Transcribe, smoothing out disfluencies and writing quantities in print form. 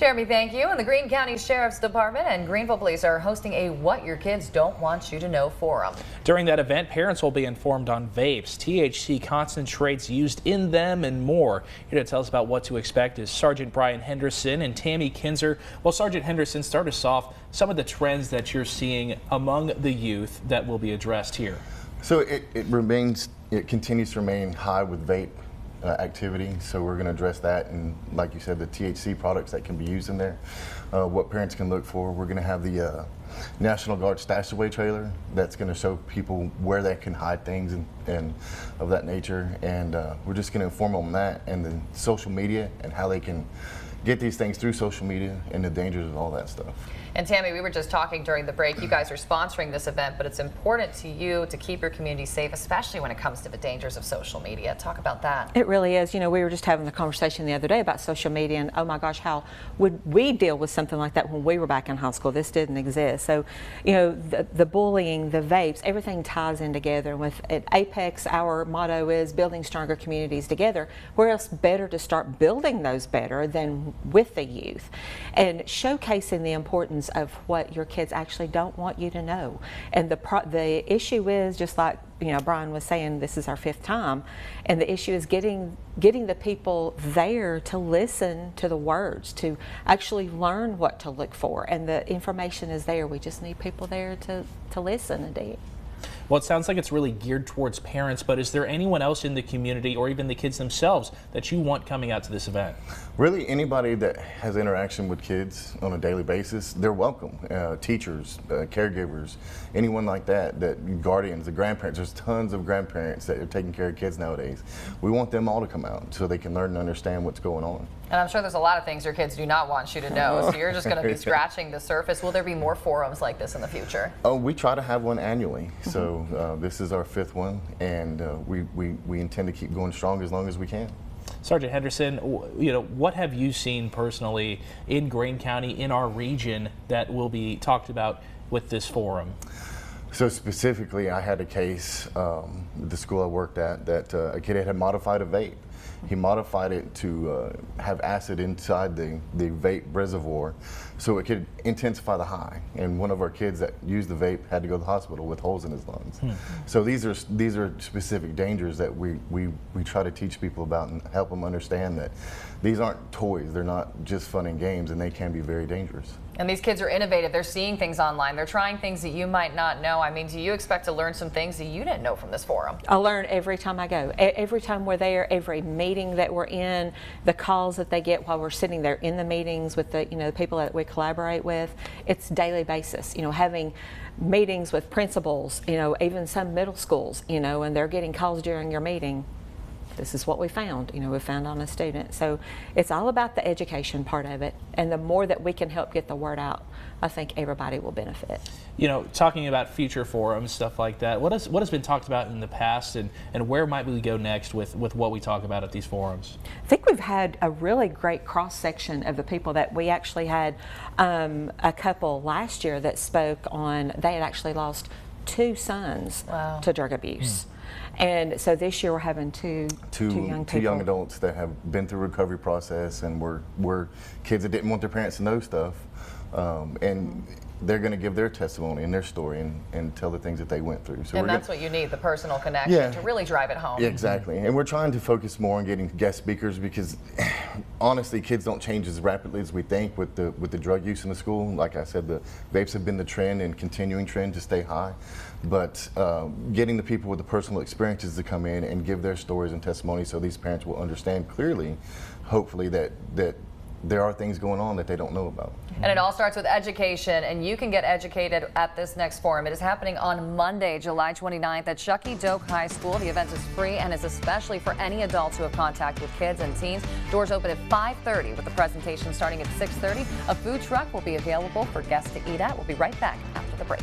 Jeremy, thank you. And the Greene County Sheriff's Department and Greenville Police are hosting a What Your Kids Don't Want You to Know forum. During that event, parents will be informed on vapes, THC concentrates used in them, and more. Here to tell us about what to expect is Sergeant Brian Henderson and Tammy Kinzer. Well, Sergeant Henderson, start us off. Some of the trends that you're seeing among the youth that will be addressed here. So it continues to remain high with vape activity, so we're going to address that, and like you said, the THC products that can be used in there, what parents can look for. We're going to have the National Guard stash away trailer that's going to show people where they can hide things and of that nature, and we're just going to inform them on that, and then social media and how they can get these things through social media and the dangers of all that stuff. And Tammy, we were just talking during the break, you guys are sponsoring this event, but it's important to you to keep your community safe, especially when it comes to the dangers of social media. Talk about that. It really is. You know, we were just having the conversation the other day about social media, and oh my gosh, how would we deal with something like that when we were back in high school? This didn't exist. So, you know, the bullying, the vapes, everything ties in together. With at Apex, our motto is building stronger communities together. Where else better to start building those better than with the youth, and showcasing the importance of what your kids actually don't want you to know. And the issue is, just like, you know, Brian was saying, this is our 5th time, and the issue is getting the people there to listen to the words, to actually learn what to look for, and the information is there. We just need people there to listen and do. Well, it sounds like it's really geared towards parents, but is there anyone else in the community or even the kids themselves that you want coming out to this event? Really, anybody that has interaction with kids on a daily basis, they're welcome. Teachers, caregivers, anyone like that, guardians, the grandparents. There's tons of grandparents that are taking care of kids nowadays. We want them all to come out so they can learn and understand what's going on. And I'm sure there's a lot of things your kids do not want you to know, so you're just going to be scratching the surface. Will there be more forums like this in the future? Oh, we try to have one annually. So this is our 5th one, and we intend to keep going strong as long as we can. Sergeant Henderson, you know, what have you seen personally in Greene County, in our region, that will be talked about with this forum? So specifically, I had a case at the school I worked at that a kid had modified a vape. He modified it to have acid inside the vape reservoir so it could intensify the high. And one of our kids that used the vape had to go to the hospital with holes in his lungs. So these are specific dangers that we try to teach people about and help them understand that these aren't toys. They're not just fun and games, and they can be very dangerous. And these kids are innovative. They're seeing things online. They're trying things that you might not know. I mean, do you expect to learn some things that you didn't know from this forum? I learn every time I go. Every time we're there, every meeting that we're in, the calls that they get while we're sitting there in the meetings with the people that we collaborate with. It's daily basis. You know, having meetings with principals. You know, even some middle schools. You know, and they're getting calls during your meeting. This is what we found, we found on a student. So it's all about the education part of it. And the more that we can help get the word out, I think everybody will benefit. You know, talking about future forums, stuff like that, what has been talked about in the past, and where might we go next with what we talk about at these forums? I think we've had a really great cross-section of the people that we actually had a couple last year that spoke on, they had actually lost 2 sons to drug abuse. And so this year we're having two young adults that have been through recovery process, and were kids that didn't want their parents to know stuff, and they're going to give their testimony and their story and tell the things that they went through. So and that's what you need, the personal connection to really drive it home. Yeah, exactly. And we're trying to focus more on getting guest speakers because honestly, kids don't change as rapidly as we think with the drug use in the school. Like I said, the vapes have been the trend and continuing trend to stay high. But getting the people with the personal experiences to come in and give their stories and testimonies so these parents will understand clearly, hopefully, that there are things going on that they don't know about. And it all starts with education, and you can get educated at this next forum. It is happening on Monday, July 29th at Chucky Doak High School. The event is free and is especially for any adults who have contact with kids and teens. Doors open at 5:30 with the presentation starting at 6:30. A food truck will be available for guests to eat at. We'll be right back after the break.